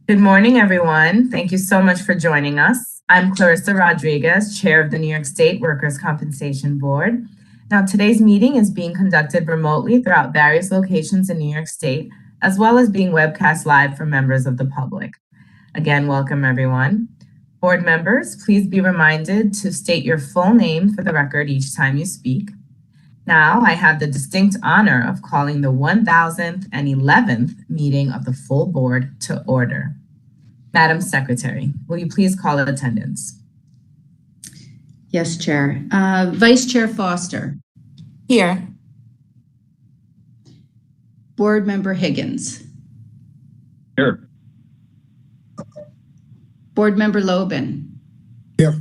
Good morning, everyone. Thank you so much for joining us. I'm Clarissa Rodriguez, Chair of the New York State Workers' Compensation Board. Now, today's meeting is being conducted remotely throughout various locations in New York State, as well as being webcast live for members of the public. Again, welcome, everyone. Board members, please be reminded to state your full name for the record each time you speak. Now, I have the distinct honor of calling the 1011th meeting of the full board to order. Madam Secretary, will you please call attendance? Yes, Chair. Vice Chair Foster. Here. Board Member Higgins. Here. Board Member Lowe. Here.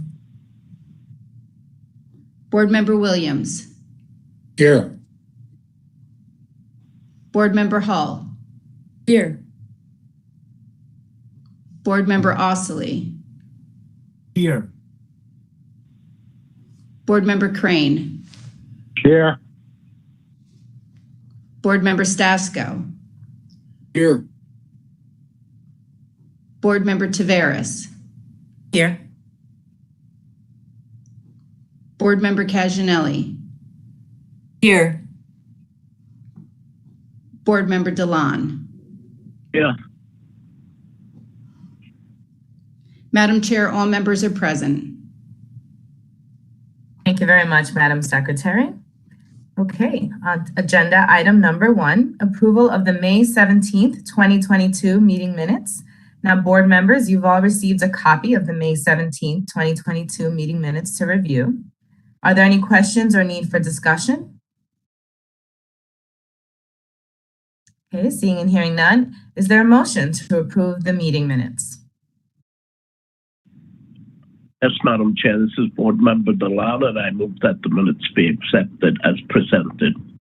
Board Member Williams. Here. Board Member Hall. Here. Board Member Ostley. Here. Board Member Crane. Here. Board Member Stasko. Here. Board Member Taveras. Here. Board Member Caginelli. Here. Board Member Delon. Yeah. Madam Chair, all members are present. Thank you very much, Madam Secretary. Okay, agenda item number 1, approval of the May 17th, 2022 meeting minutes. Now, board members, you've all received a copy of the May 17th, 2022 meeting minutes to review. Are there any questions or need for discussion? Okay, seeing and hearing none, is there a motion to approve the meeting minutes? Yes, Madam Chair, this is Board Member Delon, and I move that the minutes be accepted as presented. Thank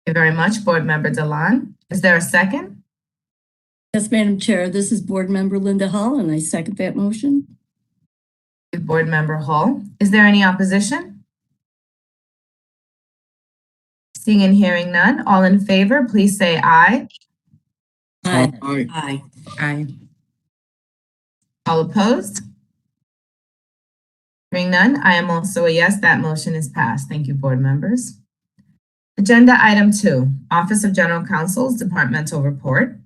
you very much, Board Member Delon. Is there a second? Yes, Madam Chair, this is Board Member Linda Hall, and I second that motion. Thank you, Board Member Hall. Is there any opposition? Seeing and hearing none, all in favor, please say aye. Aye. Aye. Aye. Aye. All opposed? Hearing none, I am also a yes. That motion is passed. Thank you, board members. Agenda item 2, Office of General Counsel's Departmental Report.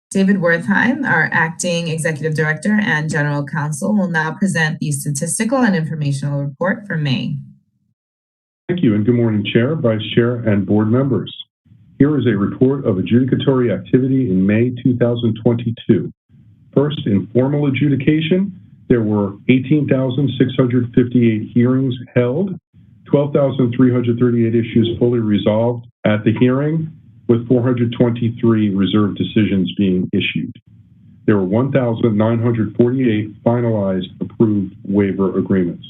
David Wertheim, our Acting Executive Director and General Counsel, will now present the statistical and informational report for May. Thank you, and good morning, Chair, Vice Chair, and board members. Here is a report of adjudicatory activity in May 2022. First, in formal adjudication, there were 18,658 hearings held, 12,338 issues fully resolved at the hearing, with 423 reserved decisions being issued. There were 1,948 finalized approved waiver agreements.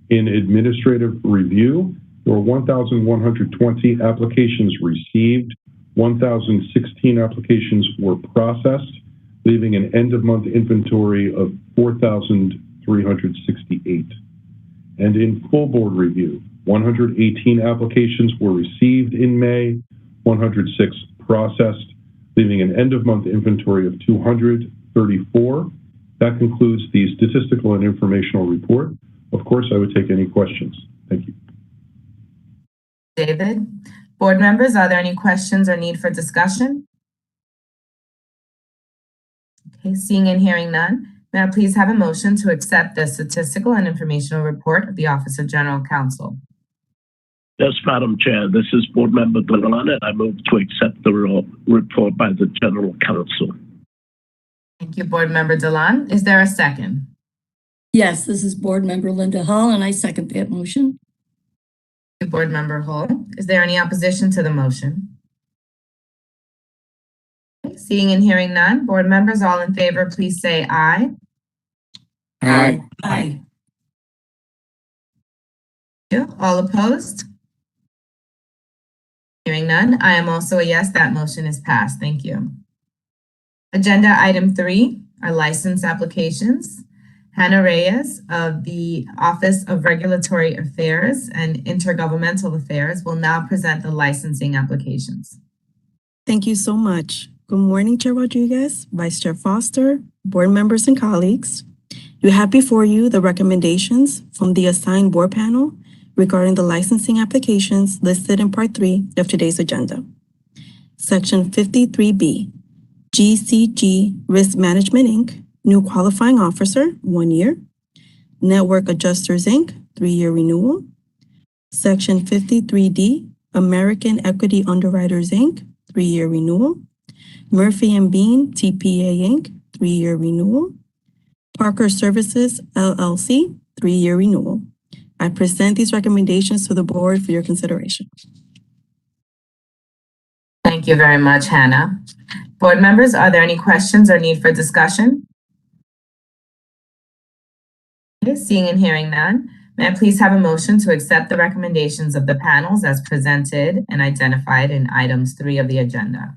In administrative review, there were 1,120 applications received, 1,016 applications were processed, leaving an end-of-month inventory of 4,368. And in full board review, 118 applications were received in May, 106 processed, leaving an end-of-month inventory of 234. That concludes the statistical and informational report. Of course, I would take any questions. Thank you. David, board members, are there any questions or need for discussion? Okay, seeing and hearing none, may I please have a motion to accept the statistical and informational report of the Office of General Counsel? Yes, Madam Chair, this is Board Member Delon, and I move to accept the report by the General Counsel. Thank you, Board Member Delon. Is there a second? Yes, this is Board Member Linda Hall, and I second that motion. Thank you, Board Member Hall. Is there any opposition to the motion? Okay, seeing and hearing none, board members, all in favor, please say aye. Aye. Aye. Thank you. All opposed? Hearing none, I am also a yes. That motion is passed. Thank you. Agenda item 3 are license applications. Hannah Reyes of the Office of Regulatory Affairs and Intergovernmental Affairs will now present the licensing applications. Thank you so much. Good morning, Chair Rodriguez, Vice Chair Foster, board members and colleagues. You have before you the recommendations from the assigned board panel regarding the licensing applications listed in Part 3 of today's agenda. Section 53B, GCG Risk Management, Inc., new qualifying officer, 1 year. Network Adjusters, Inc., 3-year renewal. Section 53D, American Equity Underwriters, Inc., 3-year renewal. Murphy and Bean, TPA, Inc., 3-year renewal. Parker Services, LLC, 3-year renewal. I present these recommendations to the board for your consideration. Thank you very much, Hannah. Board members, are there any questions or need for discussion? Okay, seeing and hearing none, may I please have a motion to accept the recommendations of the panels as presented and identified in items 3 of the agenda?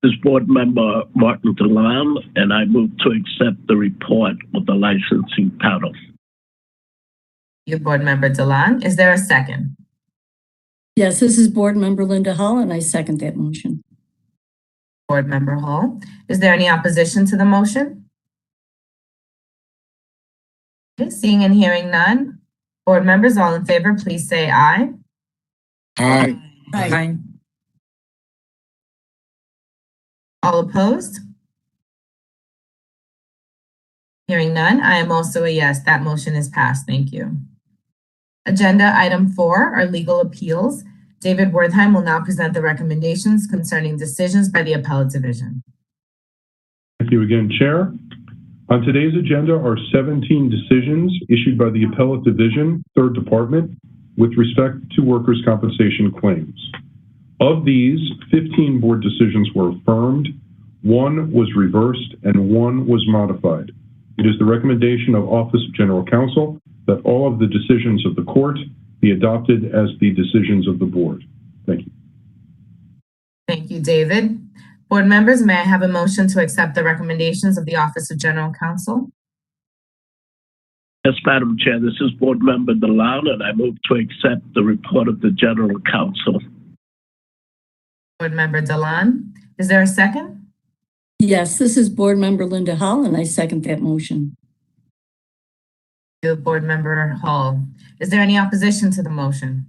This is Board Member Martin DeLon, and I move to accept the report of the licensing panel. You, Board Member Delon. Is there a second? Yes, this is Board Member Linda Hall, and I second that motion. Board Member Hall. Is there any opposition to the motion? Okay, seeing and hearing none. Board members, all in favor, please say aye. Aye. Aye. All opposed? Hearing none, I am also a yes. That motion is passed. Thank you. Agenda item 4 are legal appeals. David Wertheim will now present the recommendations concerning decisions by the Appellate Division. Thank you again, Chair. On today's agenda are 17 decisions issued by the Appellate Division, 3rd Department, with respect to workers' compensation claims. Of these, 15 board decisions were affirmed, 1 was reversed, and 1 was modified. It is the recommendation of Office of General Counsel that all of the decisions of the court be adopted as the decisions of the board. Thank you. Thank you, David. Board members, may I have a motion to accept the recommendations of the Office of General Counsel? Yes, Madam Chair, this is Board Member DeLon, and I move to accept the report of the General Counsel. Board Member Delon. Is there a second? Yes, this is Board Member Linda Hall, and I second that motion. You, Board Member Hall. Is there any opposition to the motion?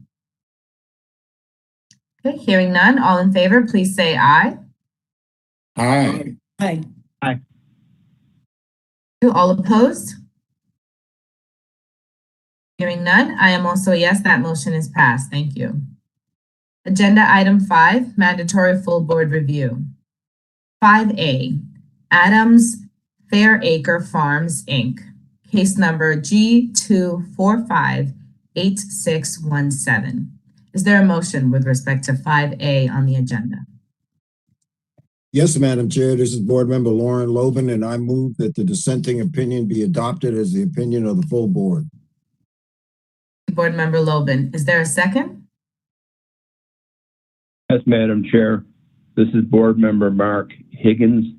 Okay, hearing none, all in favor, please say aye. Aye. Aye. You, all opposed? Hearing none, I am also a yes. That motion is passed. Thank you. Agenda item 5, mandatory full board review. 5A, Adams Fairacre Farms, Inc., case number G2458617. Is there a motion with respect to 5A on the agenda? Yes, Madam Chair, this is Board Member Lauren Loban, and I move that the dissenting opinion be adopted as the opinion of the full board. Board Member Loban, is there a second? Yes, Madam Chair. This is Board Member Mark Higgins,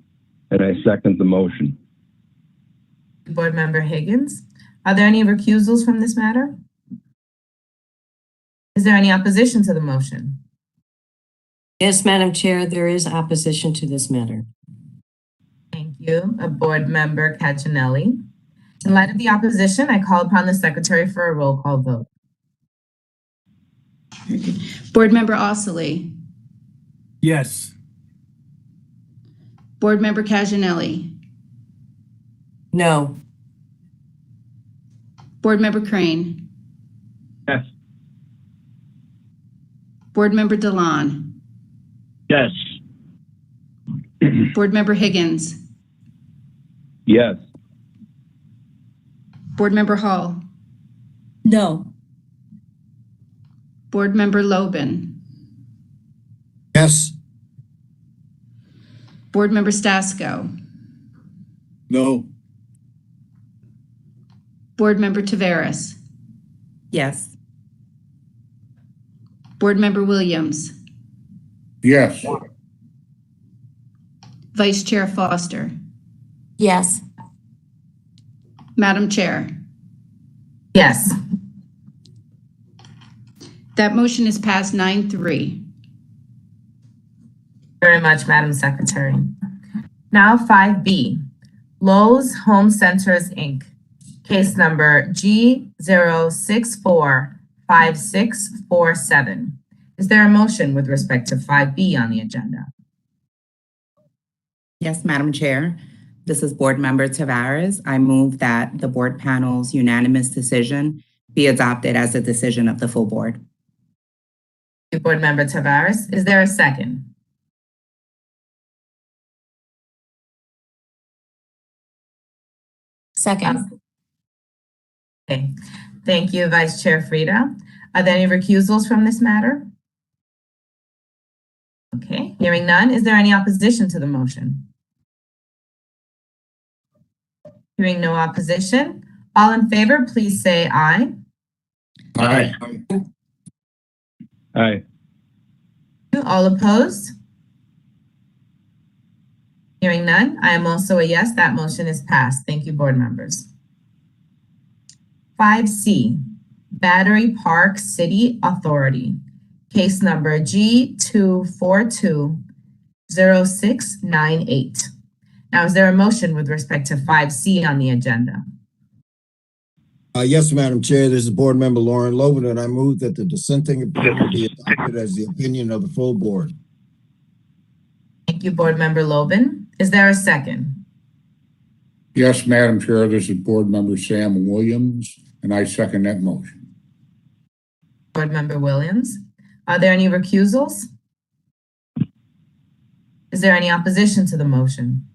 and I second the motion. Board Member Higgins. Are there any recusals from this matter? Is there any opposition to the motion? Yes, Madam Chair, there is opposition to this matter. Thank you. Board Member Cacinelli. In light of the opposition, I call upon the Secretary for a roll call vote. Board Member Osili. Yes. Board Member Cacinelli. No. Board Member Crane. Yes. Board Member DeLon. Yes. Board Member Higgins. Yes. Board Member Hall. No. Board Member Loban. Yes. Board Member Stasko. No. Board Member Taveras. Yes. Board Member Williams. Yes. Vice Chair Foster. Yes. Madam Chair. Yes. That motion is passed 9-3. Very much, Madam Secretary. Now 5B, Lowe's Home Centers, Inc. Case number G0645647. Is there a motion with respect to 5B on the agenda? Yes, Madam Chair. This is Board Member Tavares. I move that the board panel's unanimous decision be adopted as a decision of the full board. Thank you, Board Member Tavares. Is there a second? Second. Okay. Thank you, Vice Chair Frida. Are there any recusals from this matter? Okay, hearing none. Is there any opposition to the motion? Hearing no opposition. All in favor, please say aye. Aye. Aye. All opposed? Hearing none. I am also a yes. That motion is passed. Thank you, board members. 5C, Battery Park City Authority. Case number G2420698. Now, is there a motion with respect to 5C on the agenda? Yes, Madam Chair, this is Board Member Lauren Lowe, and I move that the dissenting opinion be adopted as the opinion of the full board. Thank you, Board Member Loban. Is there a second? Yes, Madam Chair, this is Board Member Sam Williams, and I second that motion. Board Member Williams. Are there any recusals? Is there any opposition to the motion?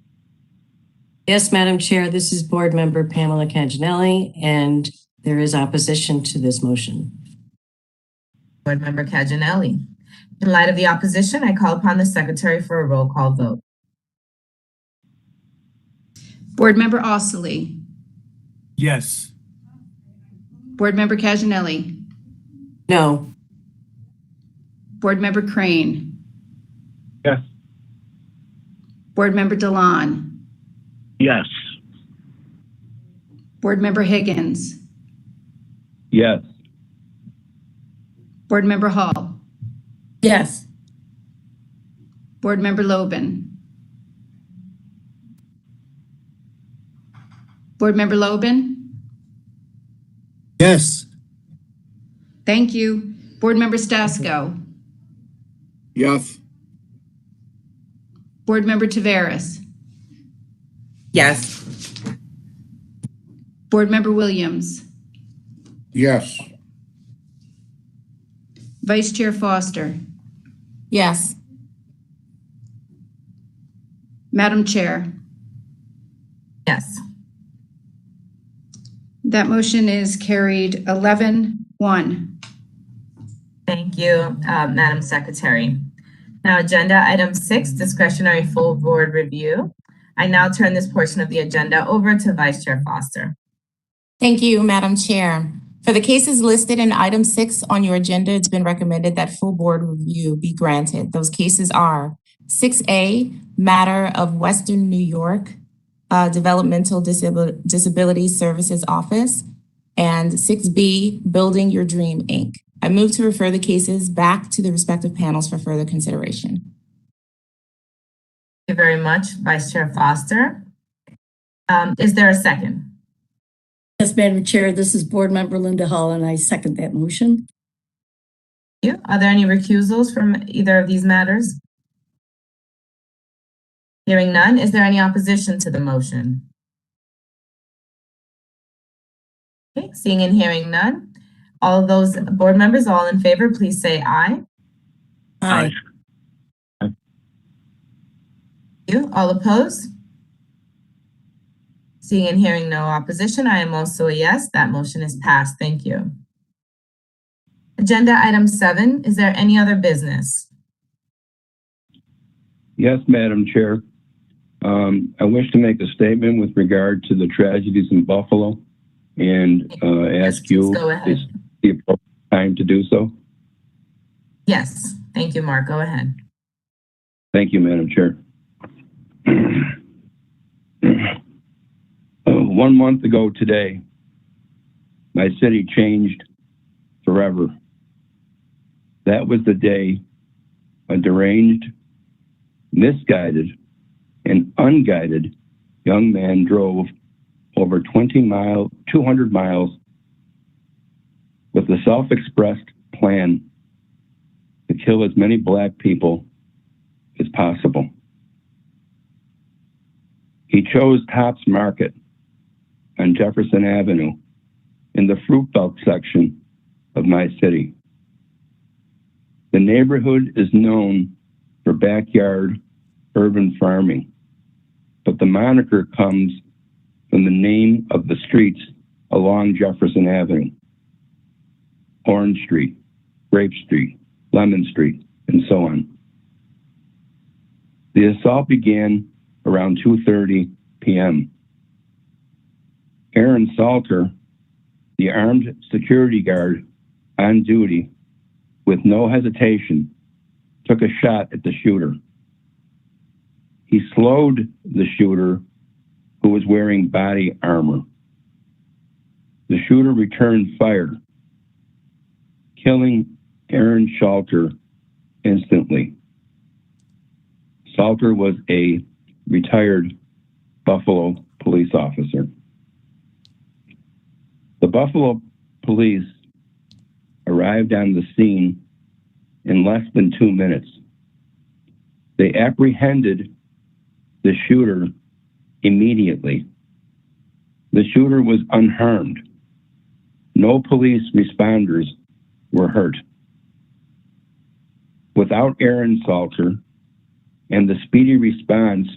Yes, Madam Chair, this is Board Member Pamela Caginelli, and there is opposition to this motion. Board Member Caginelli. In light of the opposition, I call upon the Secretary for a roll call vote. Board Member Ossoly. Yes. Board Member Caginelli. No. Board Member Crane. Yes. Board Member Delon. Yes. Board Member Higgins. Yes. Board Member Hall. Yes. Board Member Loban. Board Member Loban. Yes. Thank you. Board Member Stasko. Yes. Board Member Tavares. Yes. Board Member Williams. Yes. Vice Chair Foster. Yes. Madam Chair. Yes. That motion is carried 11-1. Thank you, Madam Secretary. Now, agenda item 6, discretionary full board review. I now turn this portion of the agenda over to Vice Chair Foster. Thank you, Madam Chair. For the cases listed in item 6 on your agenda, it's been recommended that full board review be granted. Those cases are 6A, matter of Western New York Developmental Disability Services Office, and 6B, Building Your Dream, Inc. I move to refer the cases back to the respective panels for further consideration. Thank you very much, Vice Chair Foster. Is there a second? Yes, Madam Chair, this is Board Member Linda Hall, and I second that motion. Thank you. Are there any recusals from either of these matters? Hearing none, is there any opposition to the motion? Okay, seeing and hearing none. All of those board members, all in favor, please say aye. Aye. Thank you. All opposed? Seeing and hearing no opposition, I am also a yes. That motion is passed. Thank you. Agenda item 7, is there any other business? Yes, Madam Chair. I wish to make a statement with regard to the tragedies in Buffalo and ask you go ahead. is the appropriate time to do so. Yes. Thank you, Mark. Go ahead. Thank you, Madam Chair. 1 month ago today, my city changed forever. That was the day a deranged misguided, and unguided young man drove over 200 miles with the self-expressed plan to kill as many Black people as possible. He chose Tops Market on Jefferson Avenue in the Fruit Belt section of my city. The neighborhood is known for backyard urban farming, but the moniker comes from the name of the streets along Jefferson Avenue: Orange Street, Grape Street, Lemon Street, and so on. The assault began around 2:30 p.m. Aaron Salter, the armed security guard on duty, with no hesitation, took a shot at the shooter. He slowed the shooter, who was wearing body armor. The shooter returned fire, killing Aaron Salter instantly. Salter was a retired Buffalo police officer. The Buffalo police arrived on the scene in less than 2 minutes. They apprehended the shooter immediately. The shooter was unharmed. No police responders were hurt. Without Aaron Salter and the speedy response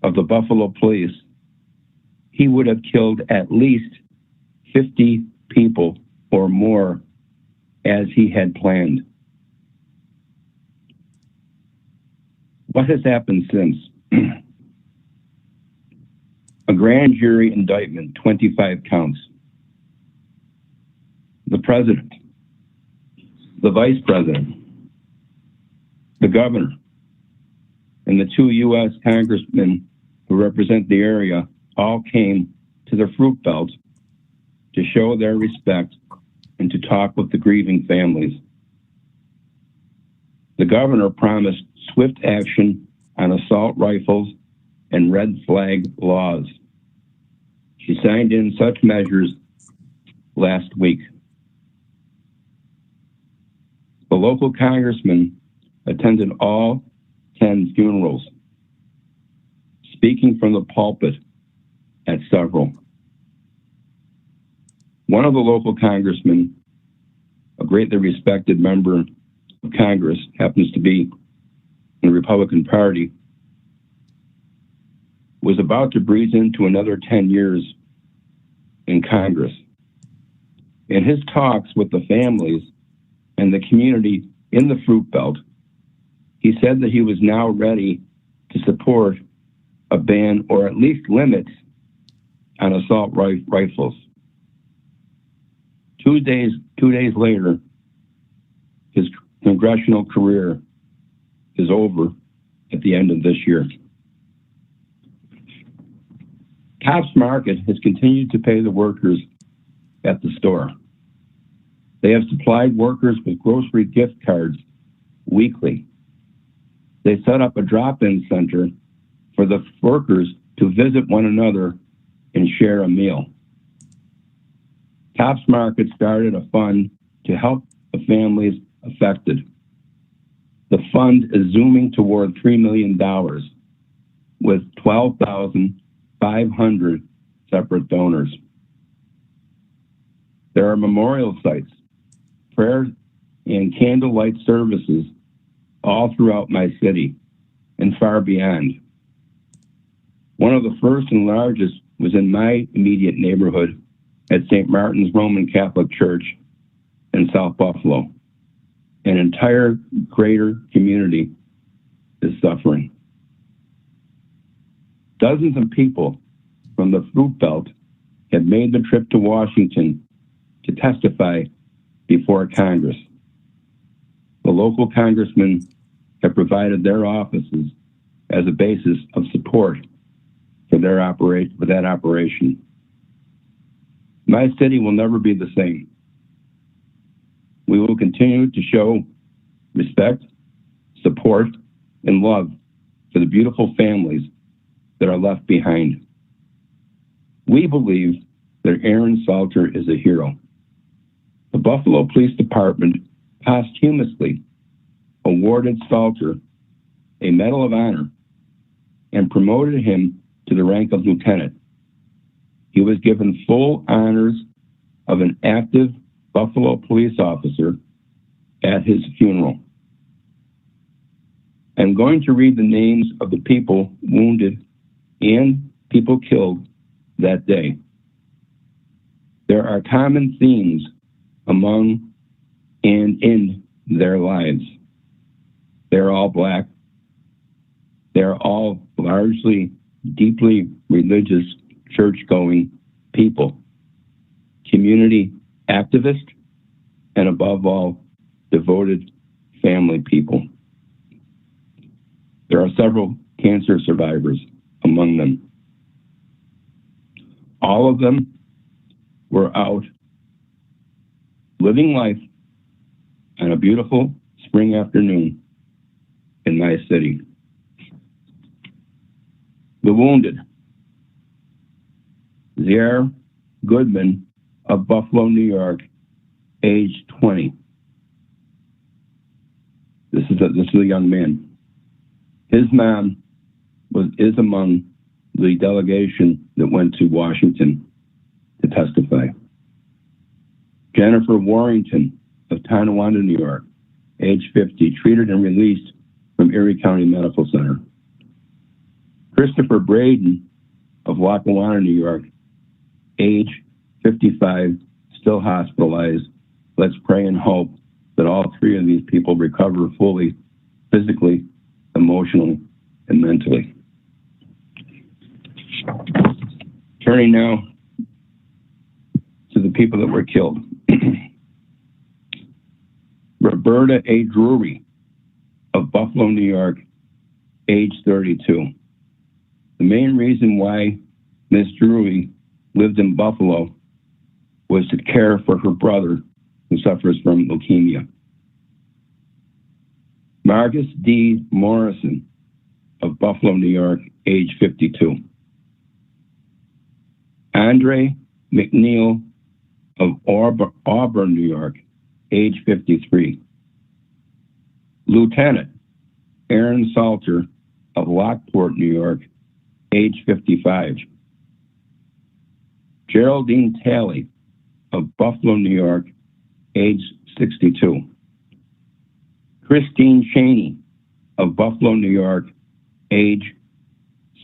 of the Buffalo police, he would have killed at least 50 people or more, as he had planned. What has happened since? A grand jury indictment, 25 counts. The president, the vice president, the governor, and the 2 U.S. congressmen who represent the area all came to the Fruit Belt to show their respect and to talk with the grieving families. The governor promised swift action on assault rifles and red flag laws. She signed in such measures last week. The local congressman attended all 10 funerals, speaking from the pulpit at several. One of the local congressmen, a greatly respected member of Congress, happens to be in the Republican Party, was about to breathe into another 10 years in Congress. In his talks with the families and the community in the Fruit Belt, he said that he was now ready to support a ban or at least limits on assault rifles. 2 days later, his congressional career is over at the end of this year. Tops Market has continued to pay the workers at the store. They have supplied workers with grocery gift cards weekly. They set up a drop-in center for the workers to visit one another and share a meal. Tops Market started a fund to help the families affected. The fund is zooming toward $3 million with 12,500 separate donors. There are memorial sites, prayer and candlelight services all throughout my city and far beyond. One of the first and largest was in my immediate neighborhood at St. Martin's Roman Catholic Church in South Buffalo. An entire greater community is suffering. Dozens of people from the Fruit Belt have made the trip to Washington to testify before Congress. The local congressmen have provided their offices as a basis of support for that operation. My city will never be the same. We will continue to show respect, support, and love for the beautiful families that are left behind. We believe that Aaron Salter is a hero. The Buffalo Police Department posthumously awarded Salter a Medal of Honor and promoted him to the rank of lieutenant. He was given full honors of an active Buffalo police officer at his funeral. I'm going to read the names of the people wounded and people killed that day. There are common themes among and in their lives. They're all Black. They're all largely deeply religious, church-going people, community activists, and above all, devoted family people. There are several cancer survivors among them. All of them were out living life on a beautiful spring afternoon in my city. The wounded: Zaire Goodman of Buffalo, New York, age 20. This is a young man. His mom is among the delegation that went to Washington to testify. Jennifer Warrington of Tonawanda, New York, age 50, treated and released from Erie County Medical Center. Christopher Braden of Lackawanna, New York, age 55, still hospitalized. Let's pray and hope that all three of these people recover fully, physically, emotionally, and mentally. Turning now to the people that were killed. Roberta A. Drury of Buffalo, New York, age 32. The main reason why Ms. Drury lived in Buffalo was to care for her brother who suffers from leukemia. Marcus D. Morrison of Buffalo, New York, age 52. Andre McNeil of Auburn, New York, age 53. Lieutenant Aaron Salter of Lockport, New York, age 55. Geraldine Talley of Buffalo, New York, age 62. Christine Cheney of Buffalo, New York, age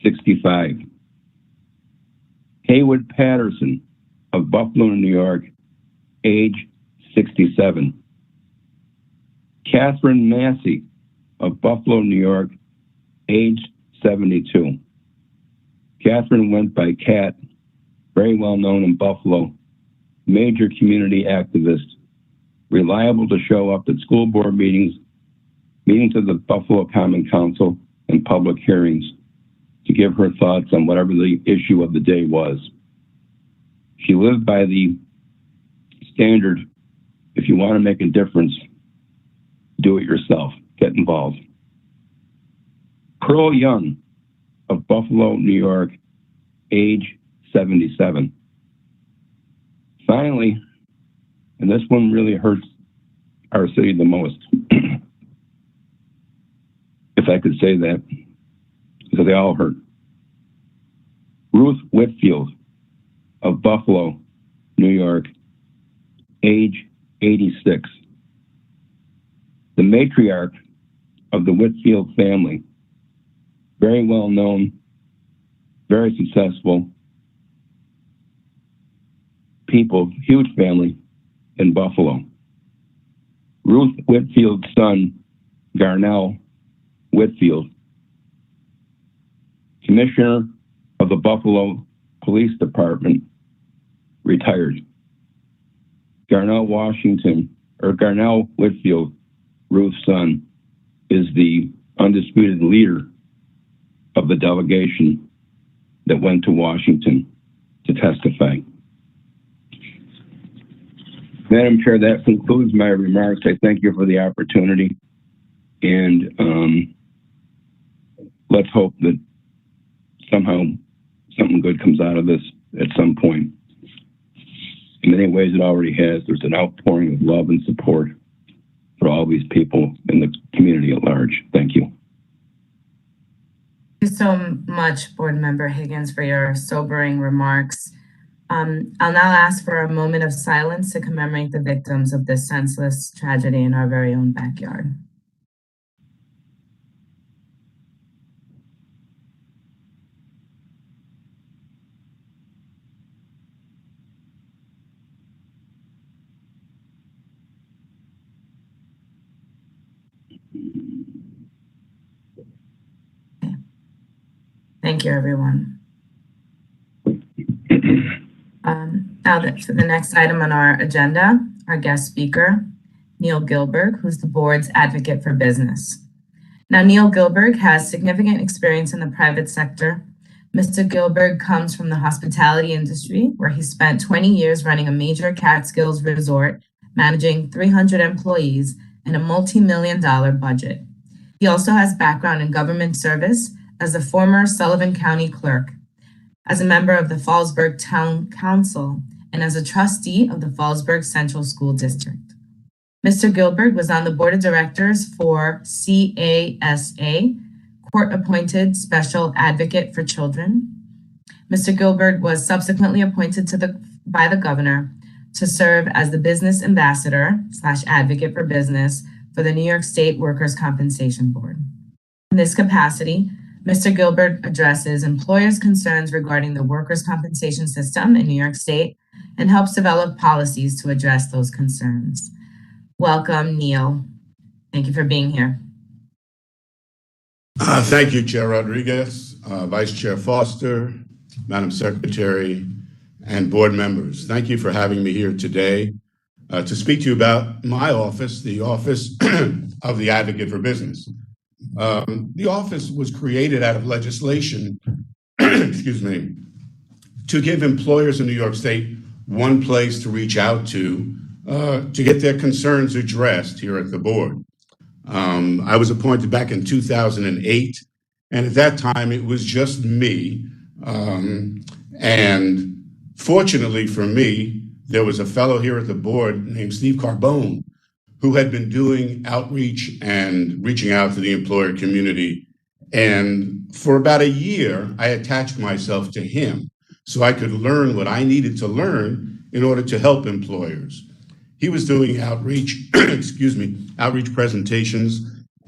65. Haywood Patterson of Buffalo, New York, age 67. Catherine Massey of Buffalo, New York, age 72. Catherine went by Cat, very well known in Buffalo, major community activist, reliable to show up at school board meetings, meetings of the Buffalo Common Council, and public hearings to give her thoughts on whatever the issue of the day was. She lived by the standard, if you want to make a difference, do it yourself, get involved. Pearl Young of Buffalo, New York, age 77. Finally, and this one really hurts our city the most, if I could say that, because they all hurt. Ruth Whitfield of Buffalo, New York, age 86. The matriarch of the Whitfield family, very well known, very successful people, huge family in Buffalo. Ruth Whitfield's son, Garnell Whitfield, commissioner of the Buffalo Police Department, retired. Garnell Whitfield, Ruth's son, is the undisputed leader of the delegation that went to Washington to testify. Madam Chair, that concludes my remarks. I thank you for the opportunity. And let's hope that somehow something good comes out of this at some point. In many ways, it already has. There's an outpouring of love and support for all these people in the community at large. Thank you. Thank you so much, Board Member Higgins, for your sobering remarks. I'll now ask for a moment of silence to commemorate the victims of this senseless tragedy in our very own backyard. Thank you, everyone. Now for the next item on our agenda, our guest speaker, Neil Gilbert, who's the board's advocate for business. Now, Neil Gilbert has significant experience in the private sector. Mr. Gilbert comes from the hospitality industry, where he spent 20 years running a major Catskills resort, managing 300 employees and a multi-million-dollar budget. He also has background in government service as a former Sullivan County clerk, as a member of the Fallsburg Town Council, and as a trustee of the Fallsburg Central School District. Mr. Gilbert was on the board of directors for CASA, Court-Appointed Special Advocate for Children. Mr. Gilbert was subsequently appointed by the governor to serve as the business ambassador / advocate for business for the New York State Workers' Compensation Board. In this capacity, Mr. Gilbert addresses employers' concerns regarding the workers' compensation system in New York State and helps develop policies to address those concerns. Welcome, Neil. Thank you for being here. Thank you, Chair Rodriguez, Vice Chair Foster, Madam Secretary, and board members. Thank you for having me here today to speak to you about my office, the Office of the Advocate for Business. The office was created out of legislation, excuse me, to give employers in New York State one place to reach out to get their concerns addressed here at the board. I was appointed back in 2008, and at that time it was just me. And fortunately for me, there was a fellow here at the board named Steve Carbone, who had been doing outreach and reaching out to the employer community. And for about a year, I attached myself to him so I could learn what I needed to learn in order to help employers. He was doing outreach, excuse me, outreach presentations.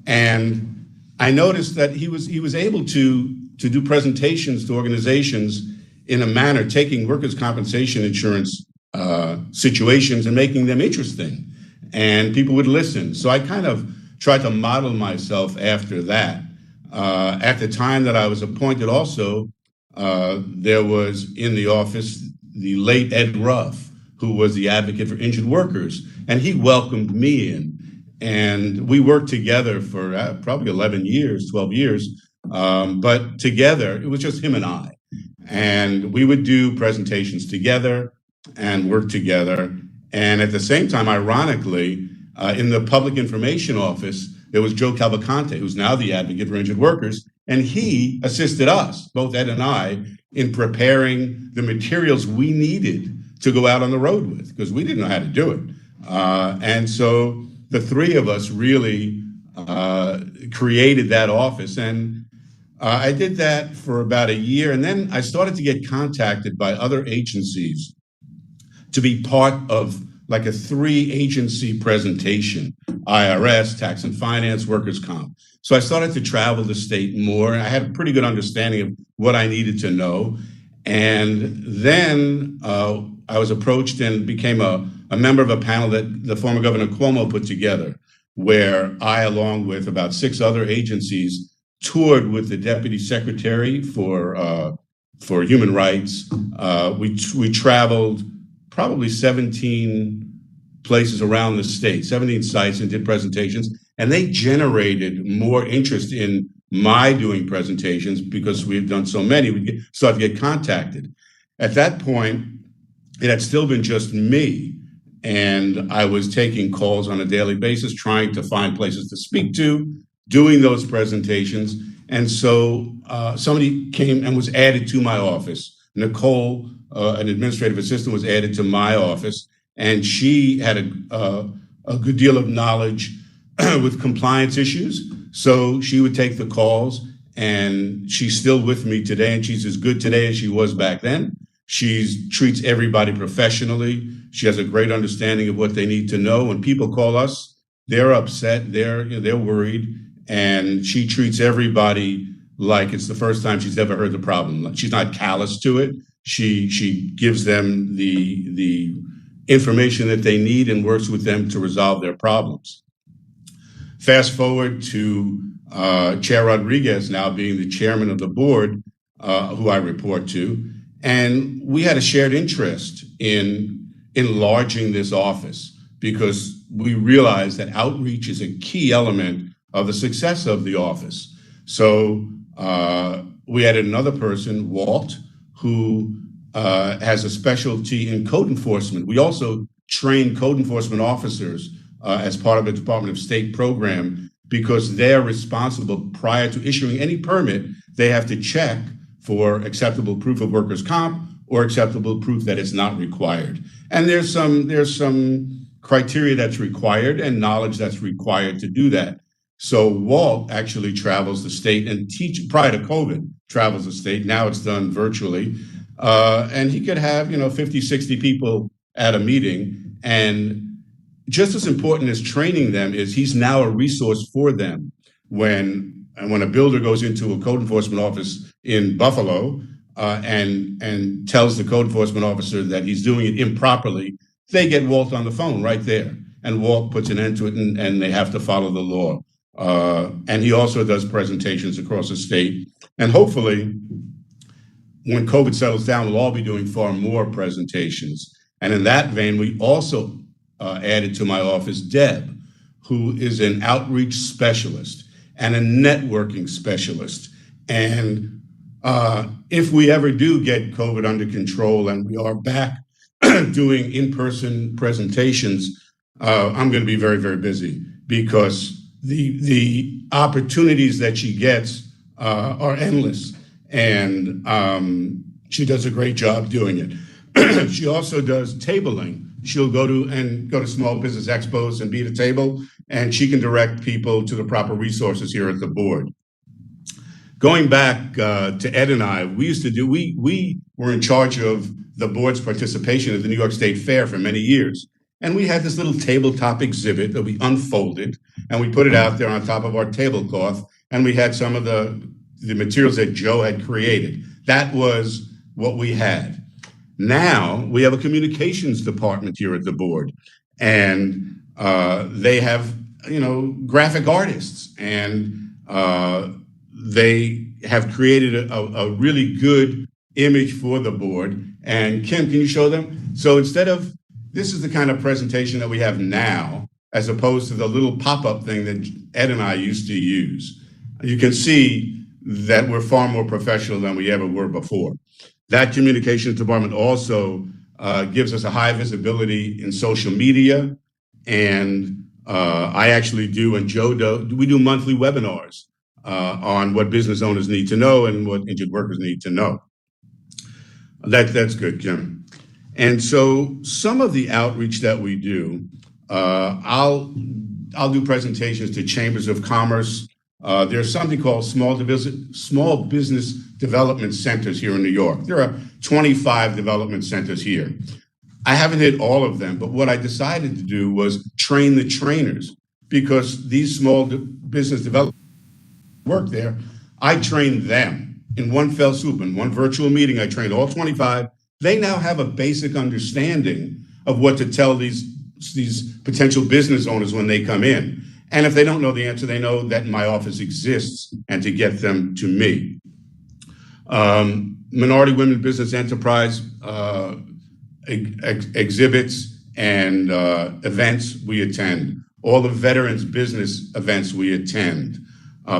And I noticed that he was able to do presentations to organizations in a manner, taking workers' compensation insurance situations and making them interesting. And people would listen. So I kind of tried to model myself after that. At the time that I was appointed also, there was in the office the late Ed Ruff, who was the advocate for injured workers, and he welcomed me in. And we worked together for probably 11 years, 12 years, but together, it was just him and I. And we would do presentations together and work together. And at the same time, ironically, in the public information office, there was Joe Cavalcante, who's now the advocate for injured workers, and he assisted us, both Ed and I, in preparing the materials we needed to go out on the road with, because we didn't know how to do it. And so the three of us really created that office. And I did that for about a year. And then I started to get contacted by other agencies to be part of like a 3-agency presentation: IRS, tax and finance, workers' comp. So I started to travel the state more. I had a pretty good understanding of what I needed to know. And then I was approached and became a member of a panel that the former Governor Cuomo put together, where I, along with about 6 other agencies, toured with the Deputy Secretary for Human Rights. We traveled probably 17 places around the state, 17 sites, and did presentations. And they generated more interest in my doing presentations because we've done so many. We started to get contacted. At that point, it had still been just me. and I was taking calls on a daily basis, trying to find places to speak to, doing those presentations. And so somebody came and was added to my office. Nicole, an administrative assistant, was added to my office, and she had a good deal of knowledge with compliance issues. So she would take the calls, and she's still with me today, and she's as good today as she was back then. She treats everybody professionally. She has a great understanding of what they need to know. When people call us, they're upset, they're worried, and she treats everybody like it's the first time she's ever heard the problem. She's not callous to it. She gives them the information that they need and works with them to resolve their problems. Fast forward to Chair Rodriguez now being the chairman of the board, who I report to, and we had a shared interest in enlarging this office because we realized that outreach is a key element of the success of the office. So we added another person, Walt, who has a specialty in code enforcement. We also train code enforcement officers as part of the Department of State program because they're responsible prior to issuing any permit. They have to check for acceptable proof of workers' comp or acceptable proof that it's not required. And there's some criteria that's required and knowledge that's required to do that. So Walt actually travels the state and prior to COVID, travels the state. Now it's done virtually. And he could have, 50, 60 people at a meeting. And just as important as training them is he's now a resource for them. When a builder goes into a code enforcement office in Buffalo and tells the code enforcement officer that he's doing it improperly, they get Walt on the phone right there. And Walt puts an end to it, and they have to follow the law. And he also does presentations across the state. And hopefully, when COVID settles down, we'll all be doing far more presentations. And in that vein, we also added to my office Deb, who is an outreach specialist and a networking specialist. And if we ever do get COVID under control and we are back doing in-person presentations, I'm going to be very, very busy because the opportunities that she gets are endless, and she does a great job doing it. She also does tabling. She'll go to small business expos and be at a table, and she can direct people to the proper resources here at the board. Going back to Ed and I, we were in charge of the board's participation at the New York State Fair for many years. And we had this little tabletop exhibit that we unfolded, and we put it out there on top of our tablecloth, and we had some of the materials that Joe had created. That was what we had. Now we have a communications department here at the board, and they have, graphic artists, and they have created a really good image for the board. And Kim, can you show them? So this is the kind of presentation that we have now, as opposed to the little pop-up thing that Ed and I used to use. You can see that we're far more professional than we ever were before. That communications department also gives us a high visibility in social media. And I actually do, and Joe does, we do monthly webinars on what business owners need to know and what injured workers need to know. That's good, Kim. And so some of the outreach that we do, I'll do presentations to chambers of commerce. There's something called small business development centers here in New York. There are 25 development centers here. I haven't hit all of them, but what I decided to do was train the trainers, because these small business development work there. I trained them in one fell swoop. In one virtual meeting, I trained all 25. They now have a basic understanding of what to tell these potential business owners when they come in. And if they don't know the answer, they know that my office exists and to get them to me. Minority Women Business Enterprise exhibits and events we attend. All the veterans business events we attend.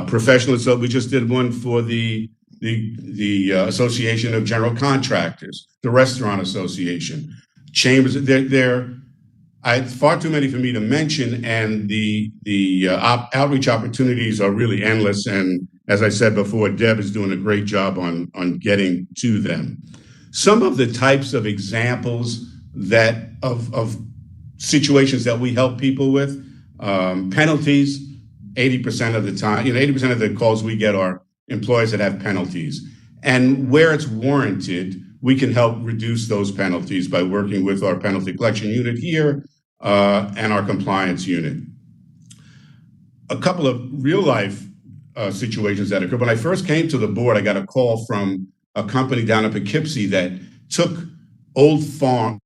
Professional, so we just did one for the Association of General Contractors, the Restaurant Association, chambers. It's far too many for me to mention, and the outreach opportunities are really endless. And as I said before, Deb is doing a great job on getting to them. Some of the types of examples of situations that we help people with, penalties. 80% of the time, 80% of the calls we get are employees that have penalties, and where it's warranted, we can help reduce those penalties by working with our penalty collection unit here and our compliance unit. A couple of real life situations that occurred. When I first came to the board, I got a call from a company down in Poughkeepsie that took old farm.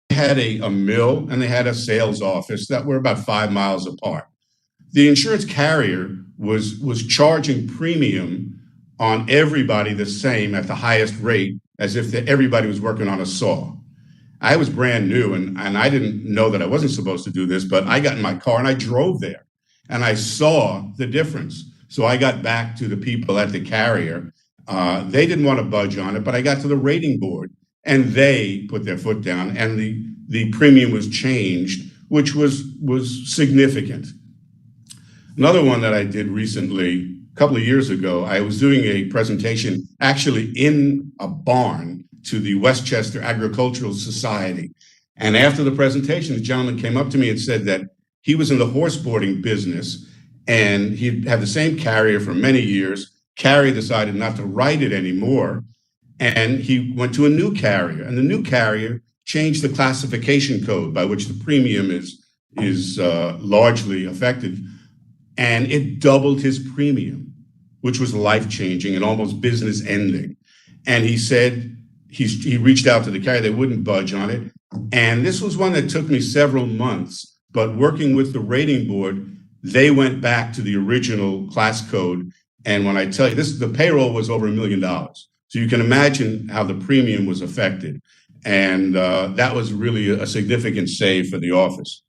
They had a mill and they had a sales office that were about 5 miles apart. The insurance carrier was charging premium on everybody the same at the highest rate, as if everybody was working on a saw. I was brand new and I didn't know that I wasn't supposed to do this, but I got in my car and I drove there and I saw the difference. So I got back to the people at the carrier. They didn't want to budge on it, but I got to the rating board and they put their foot down and the premium was changed, which was significant. Another one that I did recently, a couple of years ago, I was doing a presentation actually in a barn to the Westchester Agricultural Society. And after the presentation, the gentleman came up to me and said that he was in the horse boarding business and he'd had the same carrier for many years. Carrier decided not to write it anymore. And he went to a new carrier, and the new carrier changed the classification code by which the premium is largely affected. And it doubled his premium, which was life-changing and almost business-ending. And he said he reached out to the carrier, they wouldn't budge on it. And this was one that took me several months, but working with the rating board, they went back to the original class code. And when I tell you this, the payroll was over $1 million. So you can imagine how the premium was affected. And that was really a significant save for the office.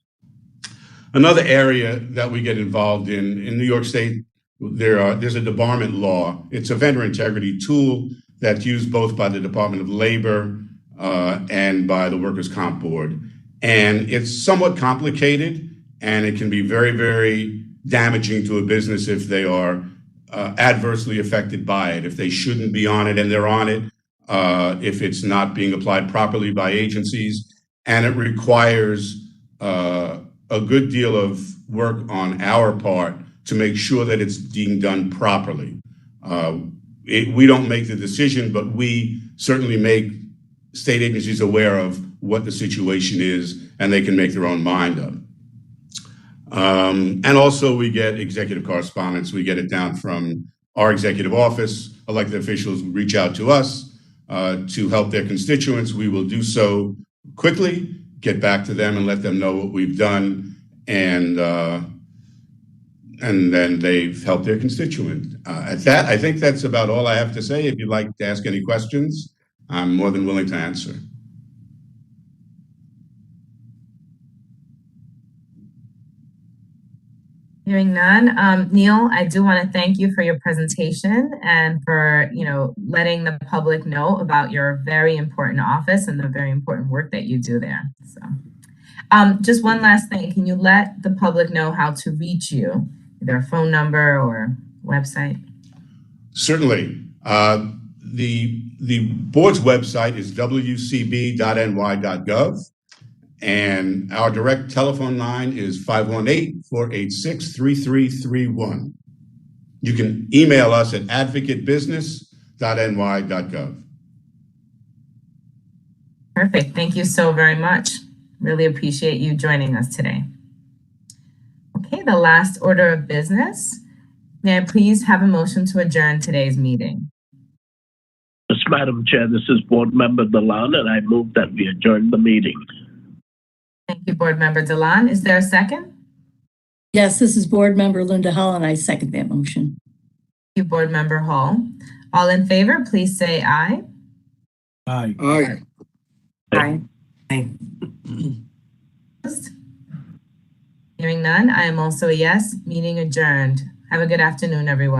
Another area that we get involved in New York State, there's a Debarment Law. It's a vendor integrity tool that's used both by the Department of Labor and by the Workers' Comp Board. And it's somewhat complicated, and it can be very, very damaging to a business if they are adversely affected by it, if they shouldn't be on it and they're on it, if it's not being applied properly by agencies. And it requires a good deal of work on our part to make sure that it's being done properly. We don't make the decision, but we certainly make state agencies aware of what the situation is, and they can make their own mind up. And also we get executive correspondence. We get it down from our executive office. Elected officials reach out to us to help their constituents. We will do so quickly, get back to them and let them know what we've done, and then they've helped their constituent. At that, I think that's about all I have to say. If you'd like to ask any questions, I'm more than willing to answer. Hearing none. Neil, I do want to thank you for your presentation and for, letting the public know about your very important office and the very important work that you do there. So, just one last thing. Can you let the public know how to reach you, either a phone number or website? Certainly. The board's website is wcb.ny.gov. And our direct telephone line is 518-486-3331. You can email us at advocatebusiness.ny.gov. Perfect. Thank you so very much. Really appreciate you joining us today. Okay, the last order of business. May I please have a motion to adjourn today's meeting? Yes, Madam Chair, this is Board Member Delan, and I move that we adjourn the meeting. Thank you, Board Member Delan. Is there a second? Yes, this is Board Member Linda Hall, and I second that motion. Thank you, Board Member Hall. All in favor, please say aye. Aye. Aye. Aye. Aye. Hearing none, I am also a yes. Meeting adjourned. Have a good afternoon, everyone.